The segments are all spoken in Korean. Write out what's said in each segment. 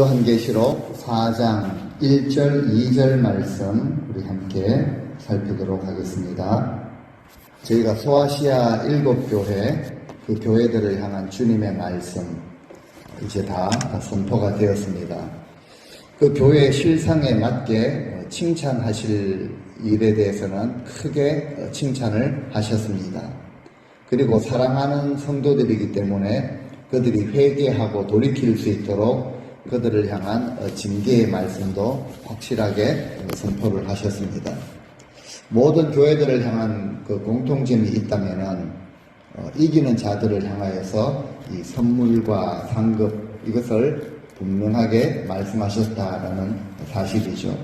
요한계시록 4장 1절 2절 말씀 우리 함께 살피도록 하겠습니다. 저희가 소아시아 7교회 그 교회들을 향한 주님의 말씀 이제 다 선포가 되었습니다. 그 교회의 실상에 맞게 칭찬하실 일에 대해서는 크게 칭찬을 하셨습니다. 그리고 사랑하는 성도들이기 때문에 그들이 회개하고 돌이킬 수 있도록 그들을 향한 징계의 말씀도 확실하게 선포를 하셨습니다. 모든 교회들을 향한 그 공통점이 있다면은 이기는 자들을 향하여서 이 선물과 상급 이것을 분명하게 말씀하셨다라는 사실이죠.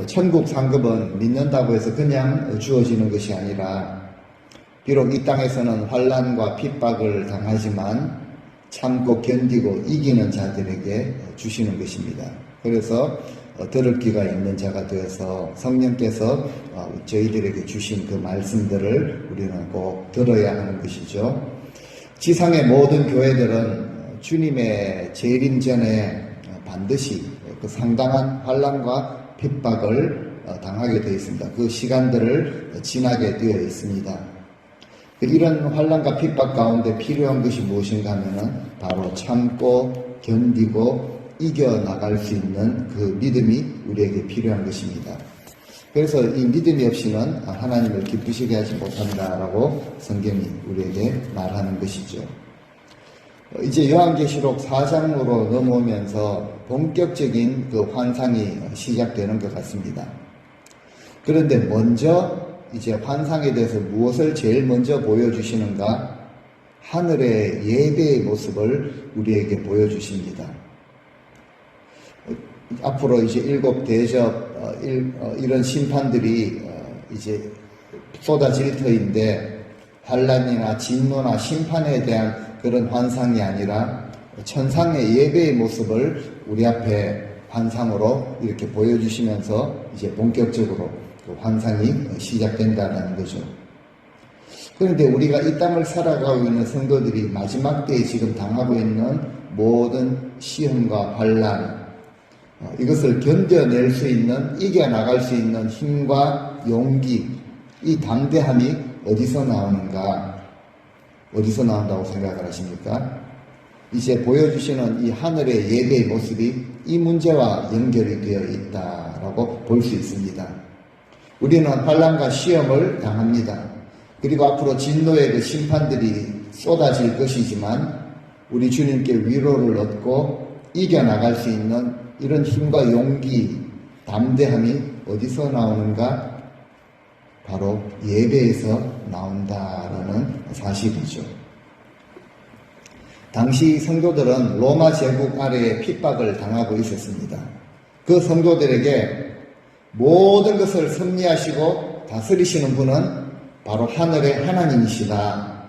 천국 상급은 믿는다고 해서 그냥 주어지는 것이 아니라 비록 이 땅에서는 환난과 핍박을 당하지만 참고 견디고 이기는 자들에게 주시는 것입니다. 그래서 들을 귀가 있는 자가 되어서 성령께서 저희들에게 주신 그 말씀들을 우리는 꼭 들어야 하는 것이죠. 지상의 모든 교회들은 주님의 재림 전에 반드시 그 상당한 환난과 핍박을 당하게 되어 있습니다. 그 시간들을 지나게 되어 있습니다. 이런 환난과 핍박 가운데 필요한 것이 무엇인가 하면은 바로 참고 견디고 이겨나갈 수 있는 그 믿음이 우리에게 필요한 것입니다. 그래서 이 믿음이 없이는 하나님을 기쁘시게 하지 못한다라고 성경이 우리에게 말하는 것이죠. 이제 요한계시록 4장으로 넘어오면서 본격적인 그 환상이 시작되는 것 같습니다. 그런데 먼저 이제 환상에 대해서 무엇을 제일 먼저 보여주시는가? 하늘의 예배의 모습을 우리에게 보여주십니다. 앞으로 이제 7 대접, 이런 심판들이 이제 쏟아질 터인데 환난이나 진노나 심판에 대한 그런 환상이 아니라 천상의 예배의 모습을 우리 앞에 환상으로 이렇게 보여주시면서 이제 본격적으로 그 환상이 시작된다는 거죠. 그런데 우리가 이 땅을 살아가고 있는 성도들이 마지막 때에 지금 당하고 있는 모든 시험과 환난, 이것을 견뎌낼 수 있는, 이겨나갈 수 있는 힘과 용기, 이 담대함이 어디서 나오는가? 어디서 나온다고 생각을 하십니까? 이제 보여주시는 이 하늘의 예배의 모습이 이 문제와 연결이 되어 있다라고 볼 수 있습니다. 우리는 환난과 시험을 당합니다. 그리고 앞으로 진노의 그 심판들이 쏟아질 것이지만 우리 주님께 위로를 얻고 이겨나갈 수 있는 이런 힘과 용기, 담대함이 어디서 나오는가? 바로 예배에서 나온다라는 사실이죠. 당시 성도들은 로마 제국 아래에 핍박을 당하고 있었습니다. 그 성도들에게 모든 것을 섭리하시고 다스리시는 분은 바로 하늘의 하나님이시다.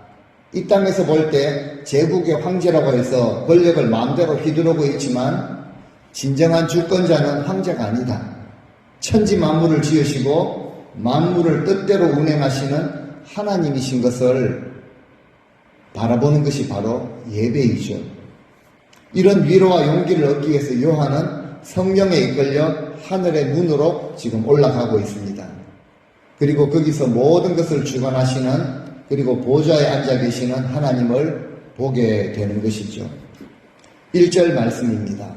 이 땅에서 볼 때 제국의 황제라고 해서 권력을 마음대로 휘두르고 있지만 진정한 주권자는 황제가 아니다. 천지 만물을 지으시고 만물을 뜻대로 운행하시는 하나님이신 것을 바라보는 것이 바로 예배이죠. 이런 위로와 용기를 얻기 위해서 요한은 성령에 이끌려 하늘의 문으로 지금 올라가고 있습니다. 그리고 거기서 모든 것을 주관하시는, 그리고 보좌에 앉아 계시는 하나님을 보게 되는 것이죠. 1절 말씀입니다.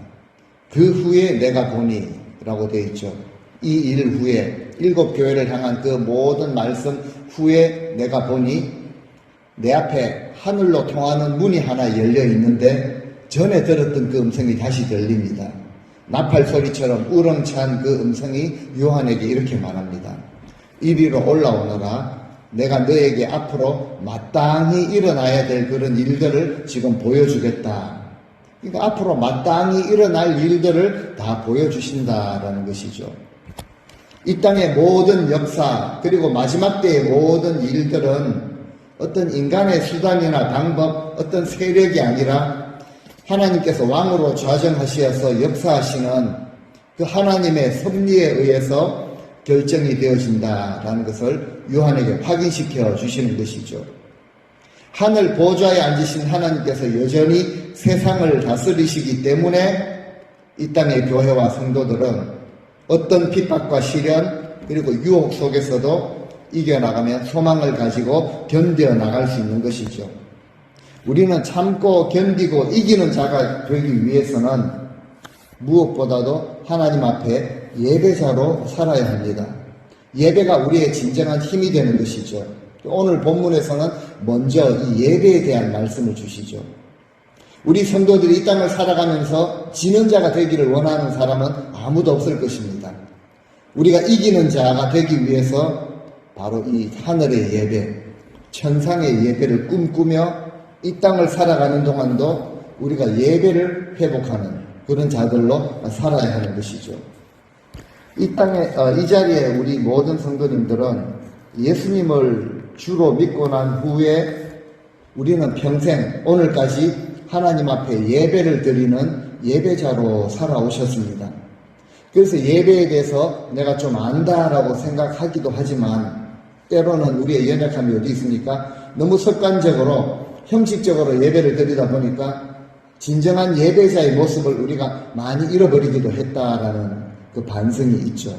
그 후에 내가 보니 라고 되어 있죠. 이 일 후에 7 교회를 향한 그 모든 말씀 후에 내가 보니 내 앞에 하늘로 통하는 문이 하나 열려 있는데 전에 들었던 그 음성이 다시 들립니다. 나팔 소리처럼 우렁찬 그 음성이 요한에게 이렇게 말합니다. 이리로 올라오너라. 내가 너에게 앞으로 마땅히 일어나야 될 그런 일들을 지금 보여주겠다. 그러니까 앞으로 마땅히 일어날 일들을 다 보여주신다라는 것이죠. 이 땅의 모든 역사 그리고 마지막 때의 모든 일들은 어떤 인간의 수단이나 방법, 어떤 세력이 아니라 하나님께서 왕으로 좌정하시어서 역사하시는 그 하나님의 섭리에 의해서 결정이 되어진다라는 것을 요한에게 확인시켜 주시는 것이죠. 하늘 보좌에 앉으신 하나님께서 여전히 세상을 다스리시기 때문에 이 땅의 교회와 성도들은 어떤 핍박과 시련 그리고 유혹 속에서도 이겨나가며 소망을 가지고 견뎌나갈 수 있는 것이죠. 우리는 참고 견디고 이기는 자가 되기 위해서는 무엇보다도 하나님 앞에 예배자로 살아야 합니다. 예배가 우리의 진정한 힘이 되는 것이죠. 오늘 본문에서는 먼저 이 예배에 대한 말씀을 주시죠. 우리 성도들이 이 땅을 살아가면서 지는 자가 되기를 원하는 사람은 아무도 없을 것입니다. 우리가 이기는 자가 되기 위해서 바로 이 하늘의 예배, 천상의 예배를 꿈꾸며 이 땅을 살아가는 동안도 우리가 예배를 회복하는 그런 자들로 살아야 하는 것이죠. 이 자리에 우리 모든 성도님들은 예수님을 주로 믿고 난 후에 우리는 평생 오늘까지 하나님 앞에 예배를 드리는 예배자로 살아오셨습니다. 그래서 예배에 대해서 내가 좀 안다라고 생각하기도 하지만 때로는 우리의 연약함이 어디 있습니까? 너무 습관적으로 형식적으로 예배를 드리다 보니까 진정한 예배자의 모습을 우리가 많이 잃어버리기도 했다라는 그 반성이 있죠.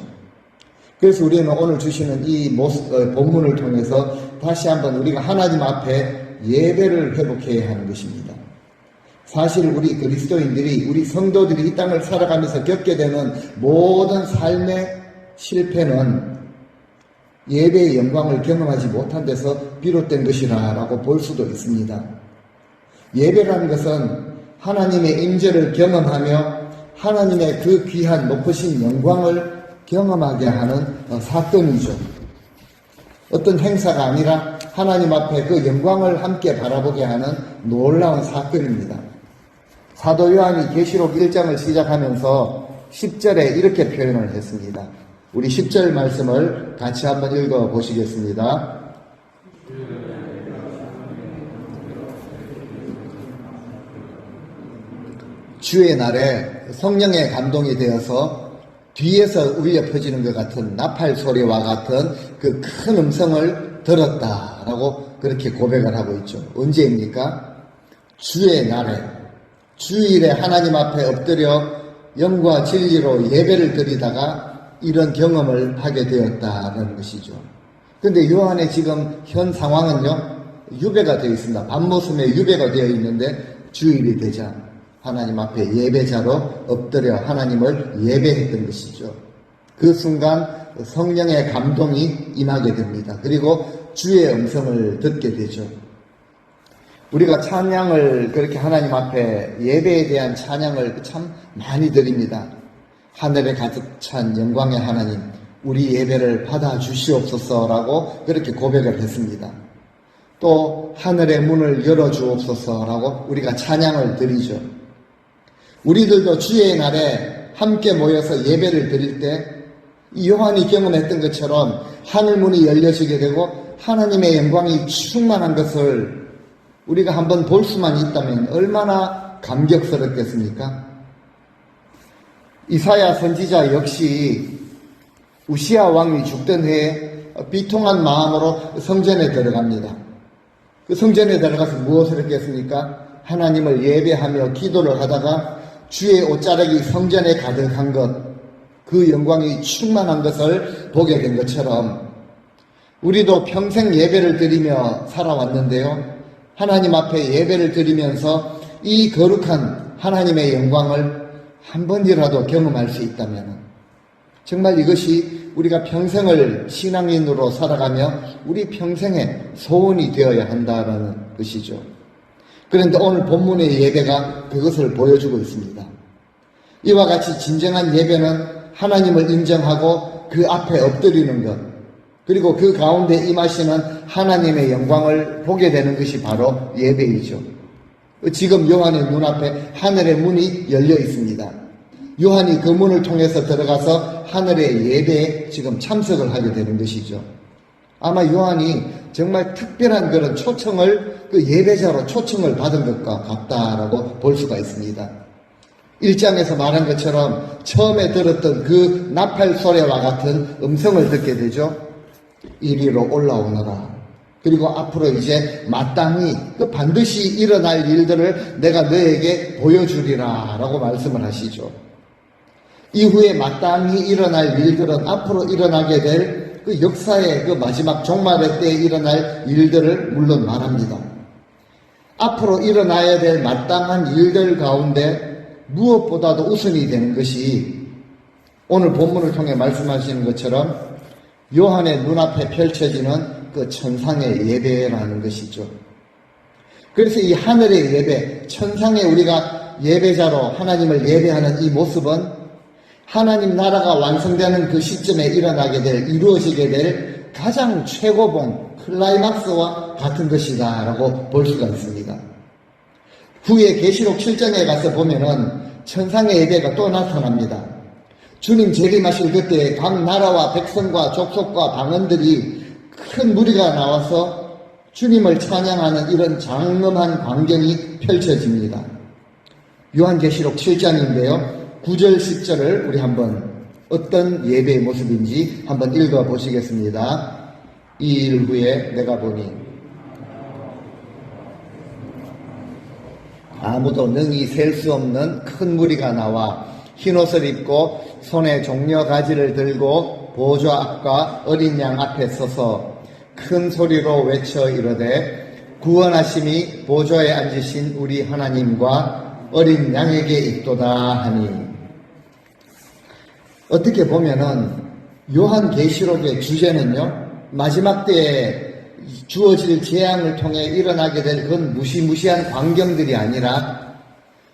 그래서 우리는 오늘 주시는 이 본문을 통해서 다시 한번 우리가 하나님 앞에 예배를 회복해야 하는 것입니다. 사실 우리 그리스도인들이, 우리 성도들이 이 땅을 살아가면서 겪게 되는 모든 삶의 실패는 예배의 영광을 경험하지 못한 데서 비롯된 것이라고 볼 수도 있습니다. 예배라는 것은 하나님의 임재를 경험하며 하나님의 그 귀한 높으신 영광을 경험하게 하는 사건이죠. 어떤 행사가 아니라 하나님 앞에 그 영광을 함께 바라보게 하는 놀라운 사건입니다. 사도 요한이 계시록 1장을 시작하면서 10절에 이렇게 표현을 했습니다. 우리 10절 말씀을 같이 한번 읽어 보시겠습니다. 주의 날에 성령의 감동이 되어서 뒤에서 울려 퍼지는 것 같은 나팔 소리와 같은 그 큰 음성을 들었다라고 그렇게 고백을 하고 있죠. 언제입니까? 주의 날에, 주일에 하나님 앞에 엎드려 영과 진리로 예배를 드리다가 이런 경험을 하게 되었다는 것이죠. 근데 요한의 지금 현 상황은요, 유배가 되어 있습니다. 밤모섬에 유배가 되어 있는데 주일이 되자 하나님 앞에 예배자로 엎드려 하나님을 예배했던 것이죠. 그 순간 성령의 감동이 임하게 됩니다. 그리고 주의 음성을 듣게 되죠. 우리가 찬양을 그렇게 하나님 앞에 예배에 대한 찬양을 참 많이 드립니다. 하늘에 가득 찬 영광의 하나님, 우리 예배를 받아 주시옵소서라고 그렇게 고백을 했습니다. 또 하늘의 문을 열어 주옵소서라고 우리가 찬양을 드리죠. 우리들도 주의 날에 함께 모여서 예배를 드릴 때 요한이 경험했던 것처럼 하늘 문이 열려지게 되고 하나님의 영광이 충만한 것을 우리가 한번 볼 수만 있다면 얼마나 감격스럽겠습니까? 이사야 선지자 역시 우시야 왕이 죽던 해에 비통한 마음으로 성전에 들어갑니다. 그 성전에 들어가서 무엇을 했겠습니까? 하나님을 예배하며 기도를 하다가 주의 옷자락이 성전에 가득한 것, 그 영광이 충만한 것을 보게 된 것처럼 우리도 평생 예배를 드리며 살아왔는데요. 하나님 앞에 예배를 드리면서 이 거룩한 하나님의 영광을 한 번이라도 경험할 수 있다면 정말 이것이 우리가 평생을 신앙인으로 살아가며 우리 평생의 소원이 되어야 한다는 것이죠. 그런데 오늘 본문의 예배가 그것을 보여주고 있습니다. 이와 같이 진정한 예배는 하나님을 인정하고 그 앞에 엎드리는 것, 그리고 그 가운데 임하시는 하나님의 영광을 보게 되는 것이 바로 예배이죠. 지금 요한의 눈앞에 하늘의 문이 열려 있습니다. 요한이 그 문을 통해서 들어가서 하늘의 예배에 지금 참석을 하게 되는 것이죠. 아마 요한이 정말 특별한 그런 초청을, 그 예배자로 초청을 받은 것과 같다라고 볼 수가 있습니다. 1장에서 말한 것처럼 처음에 들었던 그 나팔 소리와 같은 음성을 듣게 되죠. 이리로 올라오너라. 그리고 앞으로 이제 마땅히 그 반드시 일어날 일들을 내가 너에게 보여주리라 라고 말씀을 하시죠. 이후에 마땅히 일어날 일들은 앞으로 일어나게 될 그 역사의 그 마지막 종말의 때에 일어날 일들을 물론 말합니다. 앞으로 일어나야 될 마땅한 일들 가운데 무엇보다도 우선이 되는 것이 오늘 본문을 통해 말씀하시는 것처럼 요한의 눈앞에 펼쳐지는 그 천상의 예배라는 것이죠. 그래서 이 하늘의 예배, 천상의 우리가 예배자로 하나님을 예배하는 이 모습은 하나님 나라가 완성되는 그 시점에 일어나게 될, 이루어지게 될 가장 최고봉, 클라이막스와 같은 것이다 라고 볼 수가 있습니다. 후에 계시록 7장에 가서 보면은 천상의 예배가 또 나타납니다. 주님 재림하실 그때 각 나라와 백성과 족속과 방언들이 큰 무리가 나와서 주님을 찬양하는 이런 장엄한 광경이 펼쳐집니다. 요한계시록 7장인데요. 9절 10절을 우리 한번 어떤 예배의 모습인지 한번 읽어보시겠습니다. 이 일 후에 내가 보니 아무도 능히 셀 수 없는 큰 무리가 나와 흰옷을 입고 손에 종려 가지를 들고 보좌 앞과 어린 양 앞에 서서 큰 소리로 외쳐 이르되 구원하심이 보좌에 앉으신 우리 하나님과 어린 양에게 있도다 하니. 어떻게 보면은 요한계시록의 주제는요, 마지막 때에 주어질 재앙을 통해 일어나게 될 그런 무시무시한 광경들이 아니라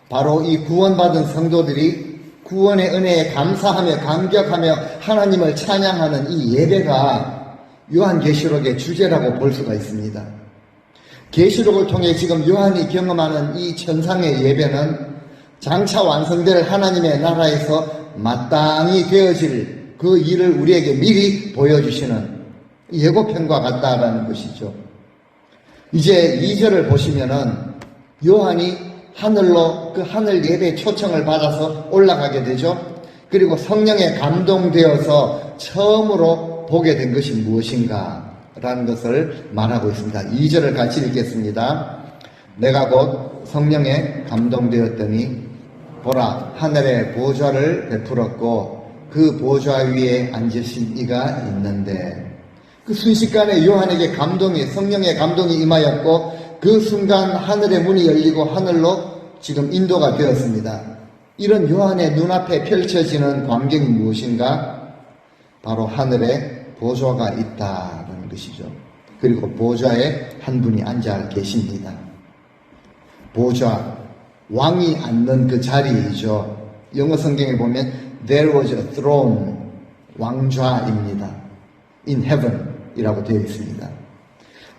바로 이 구원받은 성도들이 구원의 은혜에 감사하며 감격하며 하나님을 찬양하는 이 예배가 요한계시록의 주제라고 볼 수가 있습니다. 계시록을 통해 지금 요한이 경험하는 이 천상의 예배는 장차 완성될 하나님의 나라에서 마땅히 되어질 그 일을 우리에게 미리 보여주시는 예고편과 같다라는 것이죠. 이제 2절을 보시면은 요한이 하늘로 그 하늘 예배 초청을 받아서 올라가게 되죠. 그리고 성령에 감동되어서 처음으로 보게 된 것이 무엇인가 라는 것을 말하고 있습니다. 2절을 같이 읽겠습니다. 내가 곧 성령에 감동되었더니 보라 하늘에 보좌를 베풀었고 그 보좌 위에 앉으신 이가 있는데, 그 순식간에 요한에게 성령의 감동이 임하였고 그 순간 하늘의 문이 열리고 하늘로 지금 인도가 되었습니다. 이런 요한의 눈앞에 펼쳐지는 광경이 무엇인가? 바로 하늘에 보좌가 있다는 것이죠. 그리고 보좌에 한 분이 앉아 계십니다. 보좌, 왕이 앉는 그 자리이죠. 영어 성경에 보면 There was a throne, 왕좌입니다. In heaven 이라고 되어 있습니다.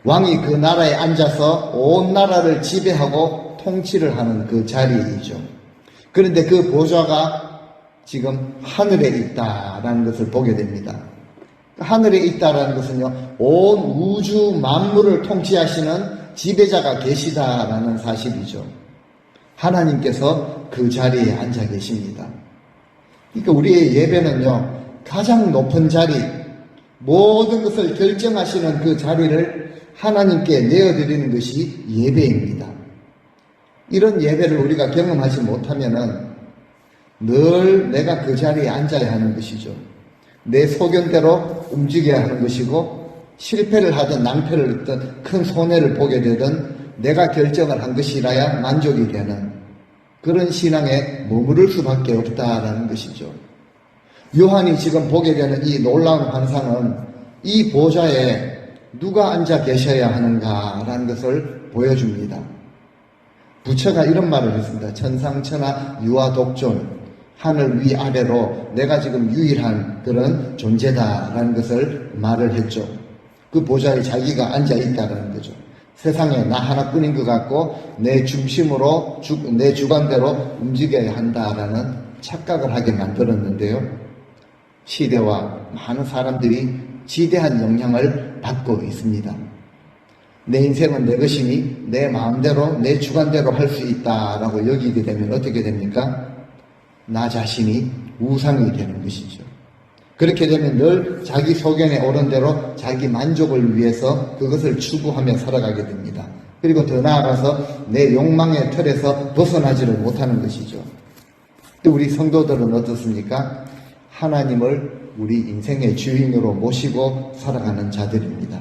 왕이 그 나라에 앉아서 온 나라를 지배하고 통치를 하는 그 자리이죠. 그런데 그 보좌가 지금 하늘에 있다라는 것을 보게 됩니다. 하늘에 있다라는 것은요, 온 우주 만물을 통치하시는 지배자가 계시다라는 사실이죠. 하나님께서 그 자리에 앉아 계십니다. 그러니까 우리의 예배는요, 가장 높은 자리, 모든 것을 결정하시는 그 자리를 하나님께 내어드리는 것이 예배입니다. 이런 예배를 우리가 경험하지 못하면은 늘 내가 그 자리에 앉아야 하는 것이죠. 내 소견대로 움직여야 하는 것이고, 실패를 하든 낭패를 입든 큰 손해를 보게 되든 내가 결정을 한 것이라야 만족이 되는 그런 신앙에 머무를 수밖에 없다라는 것이죠. 요한이 지금 보게 되는 이 놀라운 환상은 이 보좌에 누가 앉아 계셔야 하는가라는 것을 보여줍니다. 부처가 이런 말을 했습니다. 천상천하 유아독존, 하늘 위아래로 내가 지금 유일한 그런 존재다라는 것을 말을 했죠. 그 보좌에 자기가 앉아 있다라는 거죠. 세상에 나 하나뿐인 것 같고 내 중심으로 내 주관대로 움직여야 한다라는 착각을 하게 만들었는데요. 시대와 많은 사람들이 지대한 영향을 받고 있습니다. 내 인생은 내 것이니 내 마음대로 내 주관대로 할 수 있다라고 여기게 되면 어떻게 됩니까? 나 자신이 우상이 되는 것이죠. 그렇게 되면 늘 자기 소견에 오른 대로 자기 만족을 위해서 그것을 추구하며 살아가게 됩니다. 그리고 더 나아가서 내 욕망의 틀에서 벗어나지를 못하는 것이죠. 또 우리 성도들은 어떻습니까? 하나님을 우리 인생의 주인으로 모시고 살아가는 자들입니다.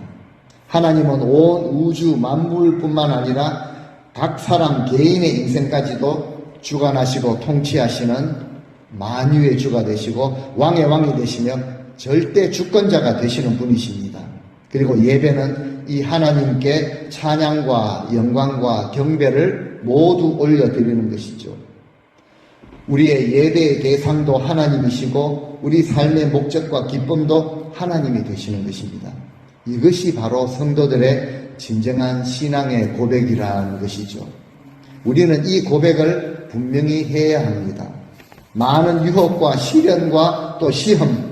하나님은 온 우주 만물뿐만 아니라 각 사람 개인의 인생까지도 주관하시고 통치하시는 만유의 주가 되시고 왕의 왕이 되시며 절대 주권자가 되시는 분이십니다. 그리고 예배는 이 하나님께 찬양과 영광과 경배를 모두 올려드리는 것이죠. 우리의 예배의 대상도 하나님이시고 우리 삶의 목적과 기쁨도 하나님이 되시는 것입니다. 이것이 바로 성도들의 진정한 신앙의 고백이라는 것이죠. 우리는 이 고백을 분명히 해야 합니다. 많은 유혹과 시련과 또 시험,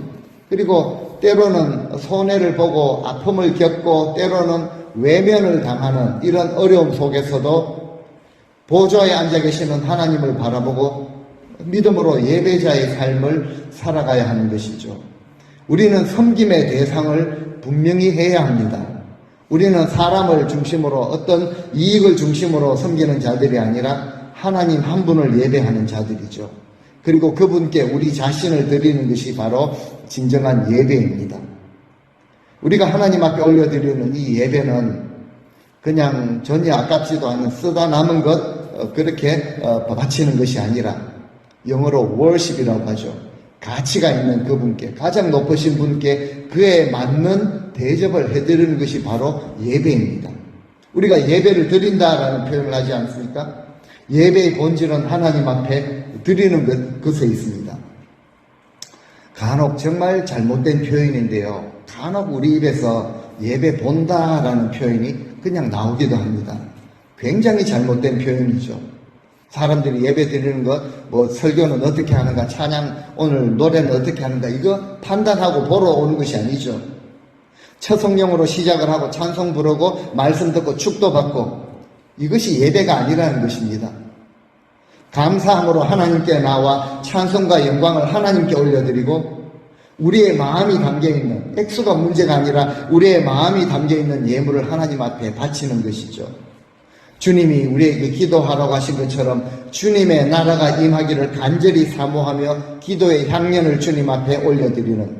그리고 때로는 손해를 보고 아픔을 겪고 때로는 외면을 당하는 이런 어려움 속에서도 보좌에 앉아 계시는 하나님을 바라보고 믿음으로 예배자의 삶을 살아가야 하는 것이죠. 우리는 섬김의 대상을 분명히 해야 합니다. 우리는 사람을 중심으로 어떤 이익을 중심으로 섬기는 자들이 아니라 하나님 한 분을 예배하는 자들이죠. 그리고 그분께 우리 자신을 드리는 것이 바로 진정한 예배입니다. 우리가 하나님 앞에 올려드리는 이 예배는 그냥 전혀 아깝지도 않은 쓰다 남은 것 그렇게 바치는 것이 아니라 영어로 worship이라고 하죠. 가치가 있는 그분께, 가장 높으신 분께 그에 맞는 대접을 해드리는 것이 바로 예배입니다. 우리가 예배를 드린다라는 표현을 하지 않습니까? 예배의 본질은 하나님 앞에 드리는 것에 있습니다. 간혹 정말 잘못된 표현인데요. 간혹 우리 입에서 예배 본다라는 표현이 그냥 나오기도 합니다. 굉장히 잘못된 표현이죠. 사람들이 예배 드리는 것, 설교는 어떻게 하는가, 찬양, 오늘 노래는 어떻게 하는가, 이거 판단하고 보러 오는 것이 아니죠. 첫 성령으로 시작을 하고 찬송 부르고 말씀 듣고 축도 받고 이것이 예배가 아니라는 것입니다. 감사함으로 하나님께 나와 찬송과 영광을 하나님께 올려드리고 우리의 마음이 담겨있는, 액수가 문제가 아니라 우리의 마음이 담겨있는 예물을 하나님 앞에 바치는 것이죠. 주님이 우리에게 기도하라고 하신 것처럼 주님의 나라가 임하기를 간절히 사모하며 기도의 향연을 주님 앞에 올려드리는,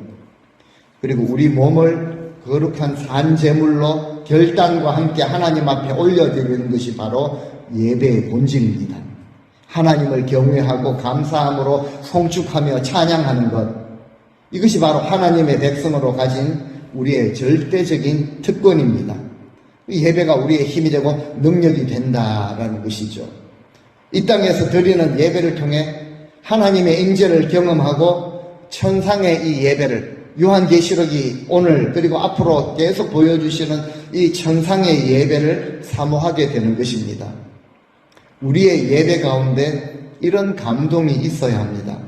그리고 우리 몸을 거룩한 산제물로 결단과 함께 하나님 앞에 올려드리는 것이 바로 예배의 본질입니다. 하나님을 경외하고 감사함으로 송축하며 찬양하는 것, 이것이 바로 하나님의 백성으로 가진 우리의 절대적인 특권입니다. 이 예배가 우리의 힘이 되고 능력이 된다라는 것이죠. 이 땅에서 드리는 예배를 통해 하나님의 임재를 경험하고 천상의 이 예배를, 요한계시록이 오늘 그리고 앞으로 계속 보여주시는 이 천상의 예배를 사모하게 되는 것입니다. 우리의 예배 가운데 이런 감동이 있어야 합니다.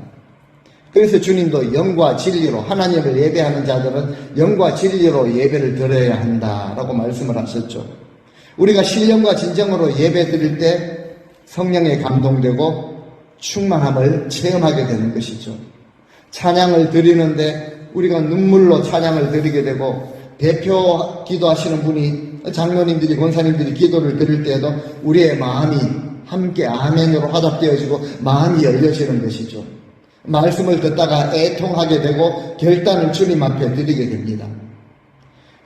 그래서 주님도 영과 진리로, 하나님을 예배하는 자들은 영과 진리로 예배를 드려야 한다라고 말씀을 하셨죠. 우리가 신령과 진정으로 예배 드릴 때 성령에 감동되고 충만함을 체험하게 되는 것이죠. 찬양을 드리는데 우리가 눈물로 찬양을 드리게 되고, 대표 기도하시는 분이, 장로님들이, 권사님들이 기도를 드릴 때에도 우리의 마음이 함께 아멘으로 화답되어지고 마음이 열려지는 것이죠. 말씀을 듣다가 애통하게 되고 결단을 주님 앞에 드리게 됩니다.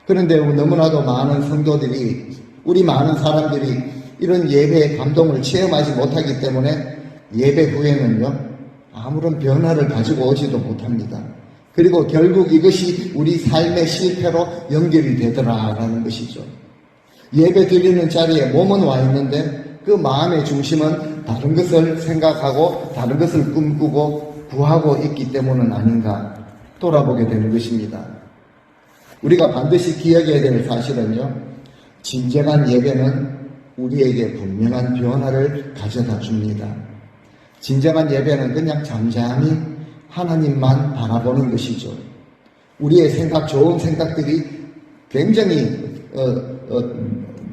그런데 너무나도 많은 성도들이, 우리 많은 사람들이 이런 예배의 감동을 체험하지 못하기 때문에 예배 후에는요, 아무런 변화를 가지고 오지도 못합니다. 그리고 결국 이것이 우리 삶의 실패로 연결이 되더라라는 것이죠. 예배 드리는 자리에 몸은 와 있는데 그 마음의 중심은 다른 것을 생각하고 다른 것을 꿈꾸고 구하고 있기 때문은 아닌가 돌아보게 되는 것입니다. 우리가 반드시 기억해야 될 사실은요, 진정한 예배는 우리에게 분명한 변화를 가져다 줍니다. 진정한 예배는 그냥 잠잠히 하나님만 바라보는 것이죠. 우리의 생각, 좋은 생각들이 굉장히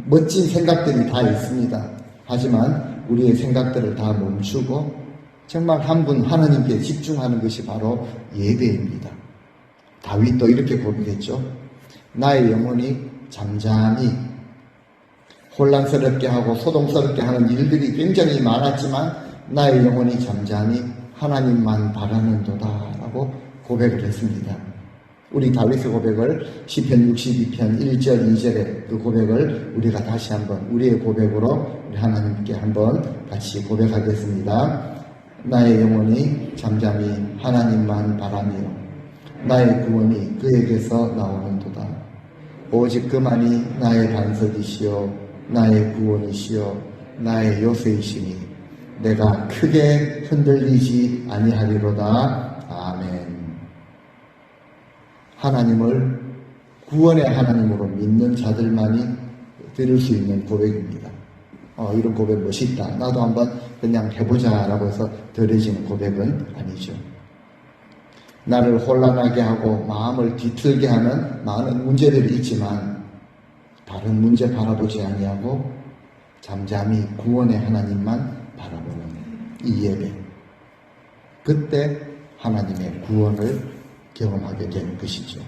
멋진 생각들이 다 있습니다. 하지만 우리의 생각들을 다 멈추고 정말 한 분 하나님께 집중하는 것이 바로 예배입니다. 다윗도 이렇게 고백했죠. 나의 영혼이 잠잠히, 혼란스럽게 하고 소동스럽게 하는 일들이 굉장히 많았지만 나의 영혼이 잠잠히 하나님만 바라는도다 라고 고백을 했습니다. 우리 다윗의 고백을 시편 62편 1절 2절의 그 고백을 우리가 다시 한번 우리의 고백으로 우리 하나님께 한번 같이 고백하겠습니다. 나의 영혼이 잠잠히 하나님만 바라며 나의 구원이 그에게서 나오는도다. 오직 그만이 나의 반석이시요 나의 구원이시요 나의 요새이시니 내가 크게 흔들리지 아니하리로다. 아멘. 하나님을 구원의 하나님으로 믿는 자들만이 들을 수 있는 고백입니다. 이런 고백 멋있다. 나도 한번 그냥 해보자 라고 해서 들어지는 고백은 아니죠. 나를 혼란하게 하고 마음을 뒤틀게 하는 많은 문제들이 있지만 다른 문제 바라보지 아니하고 잠잠히 구원의 하나님만 바라보는 이 예배. 그때 하나님의 구원을 경험하게 되는 것이죠.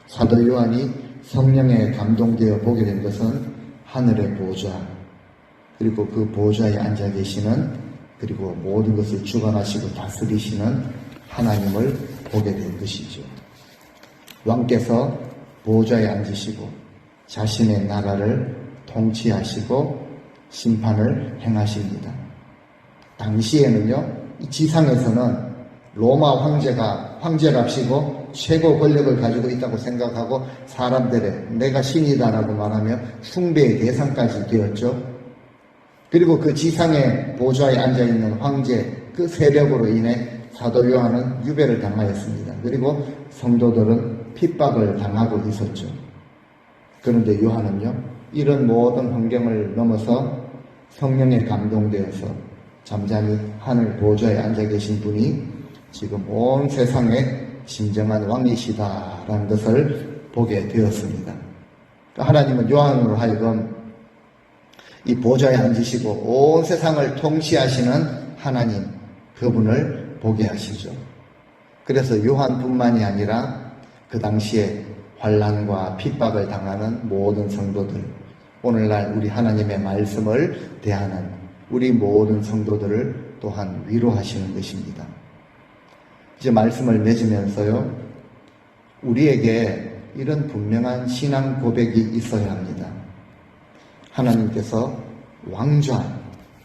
사도 요한이 성령에 감동되어 보게 된 것은 하늘의 보좌, 그리고 그 보좌에 앉아 계시는, 그리고 모든 것을 주관하시고 다스리시는 하나님을 보게 된 것이죠. 왕께서 보좌에 앉으시고 자신의 나라를 통치하시고 심판을 행하십니다. 당시에는요, 이 지상에서는 로마 황제랍시고 최고 권력을 가지고 있다고 생각하고 사람들의 내가 신이다라고 말하며 숭배의 대상까지 되었죠. 그리고 그 지상의 보좌에 앉아있는 황제 그 세력으로 인해 사도 요한은 유배를 당하였습니다. 그리고 성도들은 핍박을 당하고 있었죠. 그런데 요한은요, 이런 모든 환경을 넘어서 성령에 감동되어서 잠잠히 하늘 보좌에 앉아 계신 분이 지금 온 세상의 진정한 왕이시다라는 것을 보게 되었습니다. 하나님은 요한으로 하여금 이 보좌에 앉으시고 온 세상을 통치하시는 하나님, 그분을 보게 하시죠. 그래서 요한뿐만이 아니라 그 당시에 환난과 핍박을 당하는 모든 성도들, 오늘날 우리 하나님의 말씀을 대하는 우리 모든 성도들을 또한 위로하시는 것입니다. 이제 말씀을 맺으면서요, 우리에게 이런 분명한 신앙 고백이 있어야 합니다. 하나님께서 왕좌,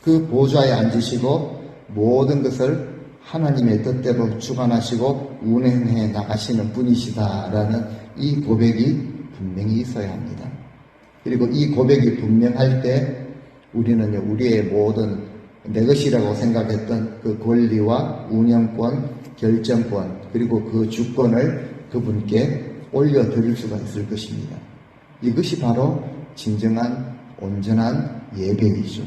그 보좌에 앉으시고 모든 것을 하나님의 뜻대로 주관하시고 운행해 나가시는 분이시다라는 이 고백이 분명히 있어야 합니다. 그리고 이 고백이 분명할 때 우리는요, 우리의 모든 내 것이라고 생각했던 그 권리와 운영권, 결정권, 그리고 그 주권을 그분께 올려드릴 수가 있을 것입니다. 이것이 바로 진정한 온전한 예배이죠.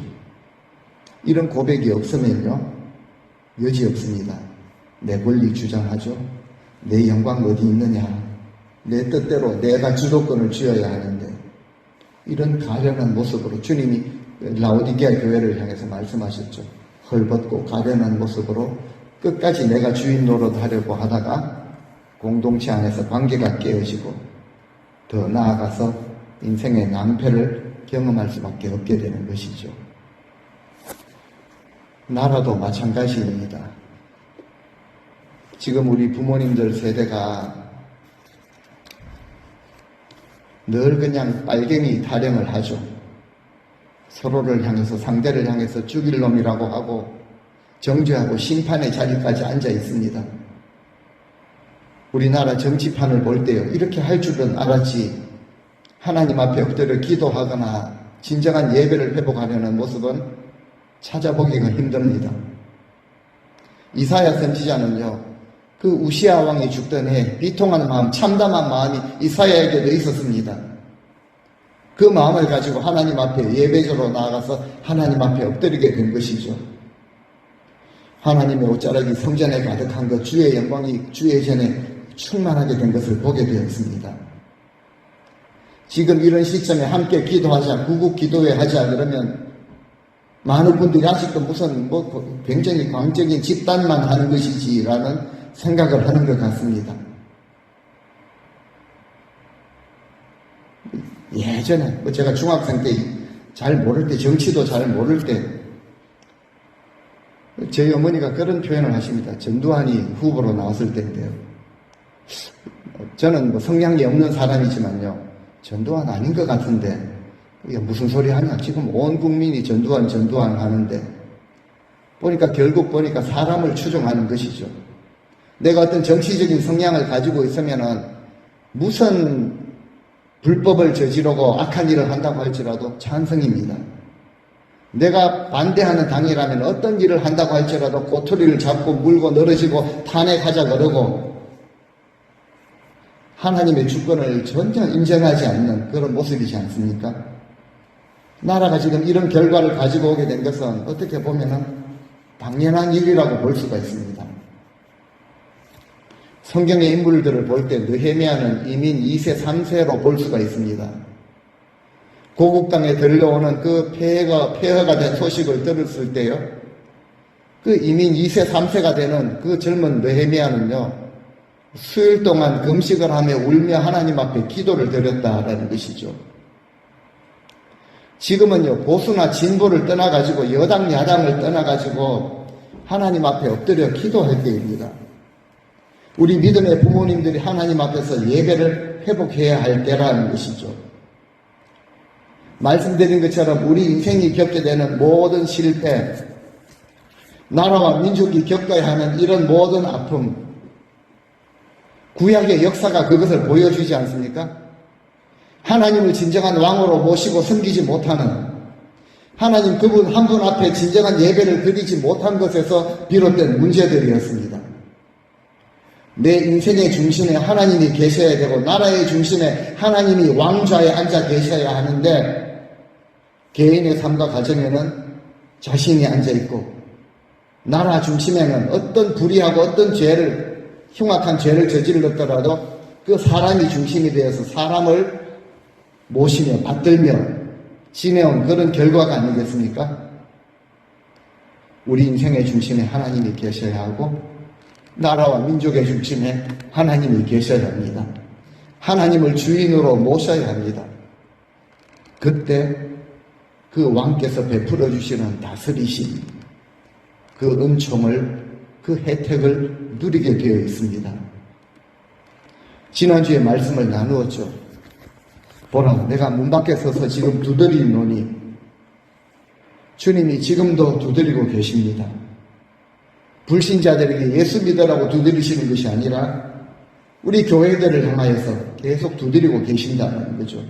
이런 고백이 없으면요, 여지 없습니다. 내 권리 주장하죠. 내 영광 어디 있느냐. 내 뜻대로 내가 주도권을 쥐어야 하는데, 이런 가련한 모습으로 주님이 라오디게아 교회를 향해서 말씀하셨죠. 헐벗고 가련한 모습으로 끝까지 내가 주인 노릇하려고 하다가 공동체 안에서 관계가 깨어지고 더 나아가서 인생의 낭패를 경험할 수밖에 없게 되는 것이죠. 나라도 마찬가지입니다. 지금 우리 부모님들 세대가 늘 그냥 빨갱이 타령을 하죠. 서로를 향해서, 상대를 향해서 죽일 놈이라고 하고 정죄하고 심판의 자리까지 앉아 있습니다. 우리나라 정치판을 볼 때요, 이렇게 할 줄은 알았지 하나님 앞에 엎드려 기도하거나 진정한 예배를 회복하려는 모습은 찾아보기가 힘듭니다. 이사야 선지자는요, 그 우시아 왕이 죽던 해 비통한 마음, 참담한 마음이 이사야에게도 있었습니다. 그 마음을 가지고 하나님 앞에 예배자로 나아가서 하나님 앞에 엎드리게 된 것이죠. 하나님의 옷자락이 성전에 가득한 것, 주의 영광이 주의 전에 충만하게 된 것을 보게 되었습니다. 지금 이런 시점에 함께 기도하자, 구국 기도회 하자 그러면 많은 분들이 아직도 무슨 굉장히 광적인 집단만 하는 것이지라는 생각을 하는 것 같습니다. 예전에 제가 중학생 때 잘 모를 때, 정치도 잘 모를 때 저희 어머니가 그런 표현을 하십니다. 전두환이 후보로 나왔을 때인데요. 저는 뭐 성량이 없는 사람이지만요. 전두환 아닌 것 같은데 이게 무슨 소리 하냐. 지금 온 국민이 전두환 하는데 결국 보니까 사람을 추종하는 것이죠. 내가 어떤 정치적인 성향을 가지고 있으면은 무슨 불법을 저지르고 악한 일을 한다고 할지라도 찬성입니다. 내가 반대하는 당이라면 어떤 일을 한다고 할지라도 꼬투리를 잡고 물고 늘어지고 탄핵하자 그러고 하나님의 주권을 전혀 인정하지 않는 그런 모습이지 않습니까? 나라가 지금 이런 결과를 가지고 오게 된 것은 어떻게 보면은 당연한 일이라고 볼 수가 있습니다. 성경의 인물들을 볼 때 느헤미야는 이민 2세, 3세로 볼 수가 있습니다. 고국 땅에 들려오는 그 폐허가 된 소식을 들었을 때요. 그 이민 2세, 3세가 되는 그 젊은 느헤미야는요. 수일 동안 금식을 하며 울며 하나님 앞에 기도를 드렸다라는 것이죠. 지금은요. 보수나 진보를 떠나가지고 여당, 야당을 떠나가지고 하나님 앞에 엎드려 기도할 때입니다. 우리 믿음의 부모님들이 하나님 앞에서 예배를 회복해야 할 때라는 것이죠. 말씀드린 것처럼 우리 인생이 겪게 되는 모든 실패, 나라와 민족이 겪어야 하는 이런 모든 아픔, 구약의 역사가 그것을 보여주지 않습니까? 하나님을 진정한 왕으로 모시고 섬기지 못하는, 하나님 그분 한 분 앞에 진정한 예배를 드리지 못한 것에서 비롯된 문제들이었습니다. 내 인생의 중심에 하나님이 계셔야 되고 나라의 중심에 하나님이 왕좌에 앉아 계셔야 하는데 개인의 삶과 가정에는 자신이 앉아있고 나라 중심에는 어떤 불의하고 어떤 흉악한 죄를 저질렀더라도 그 사람이 중심이 되어서 사람을 모시며 받들며 지내온 그런 결과가 아니겠습니까? 우리 인생의 중심에 하나님이 계셔야 하고 나라와 민족의 중심에 하나님이 계셔야 합니다. 하나님을 주인으로 모셔야 합니다. 그때 그 왕께서 베풀어 주시는 다스리심, 그 은총을, 그 혜택을 누리게 되어 있습니다. 지난주에 말씀을 나누었죠. 보라, 내가 문 밖에 서서 지금 두드리노니 주님이 지금도 두드리고 계십니다. 불신자들에게 예수 믿으라고 두드리시는 것이 아니라 우리 교회들을 향하여서 계속 두드리고 계신다는 거죠.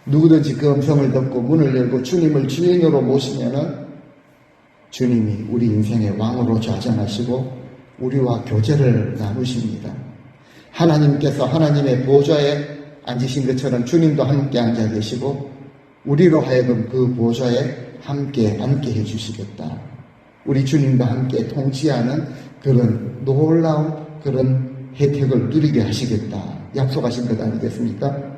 누구든지 그 음성을 듣고 문을 열고 주님을 주인으로 모시면은 주님이 우리 인생의 왕으로 좌정하시고 우리와 교제를 나누십니다. 하나님께서 하나님의 보좌에 앉으신 것처럼 주님도 함께 앉아 계시고 우리로 하여금 그 보좌에 함께 앉게 해주시겠다. 우리 주님과 함께 통치하는 그런 놀라운 그런 혜택을 누리게 하시겠다. 약속하신 것 아니겠습니까?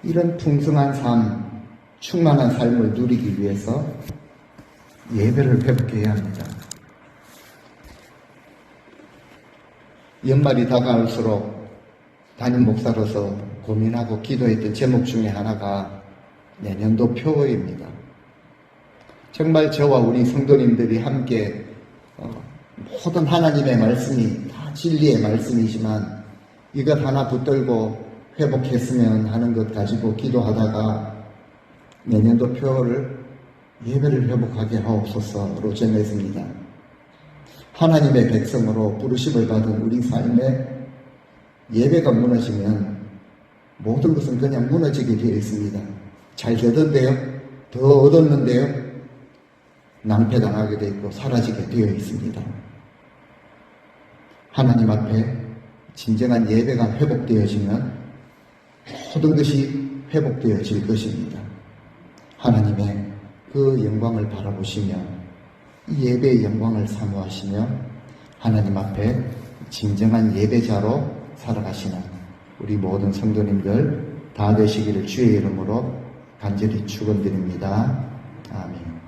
이런 풍성한 삶, 충만한 삶을 누리기 위해서 예배를 회복해야 합니다. 연말이 다가올수록 담임 목사로서 고민하고 기도했던 제목 중에 하나가 내년도 표입니다. 정말 저와 우리 성도님들이 함께 모든 하나님의 말씀이 다 진리의 말씀이지만 이것 하나 붙들고 회복했으면 하는 것 가지고 기도하다가 내년도 표를 예배를 회복하게 하옵소서로 정했습니다. 하나님의 백성으로 부르심을 받은 우리 삶에 예배가 무너지면 모든 것은 그냥 무너지게 되어 있습니다. 잘 되던데요, 더 얻었는데요, 낭패당하게 되어 있고 사라지게 되어 있습니다. 하나님 앞에 진정한 예배가 회복되어지면 모든 것이 회복되어질 것입니다. 하나님의 그 영광을 바라보시며 이 예배의 영광을 사모하시며 하나님 앞에 진정한 예배자로 살아가시는 우리 모든 성도님들 다 되시기를 주의 이름으로 간절히 축원드립니다. 아멘.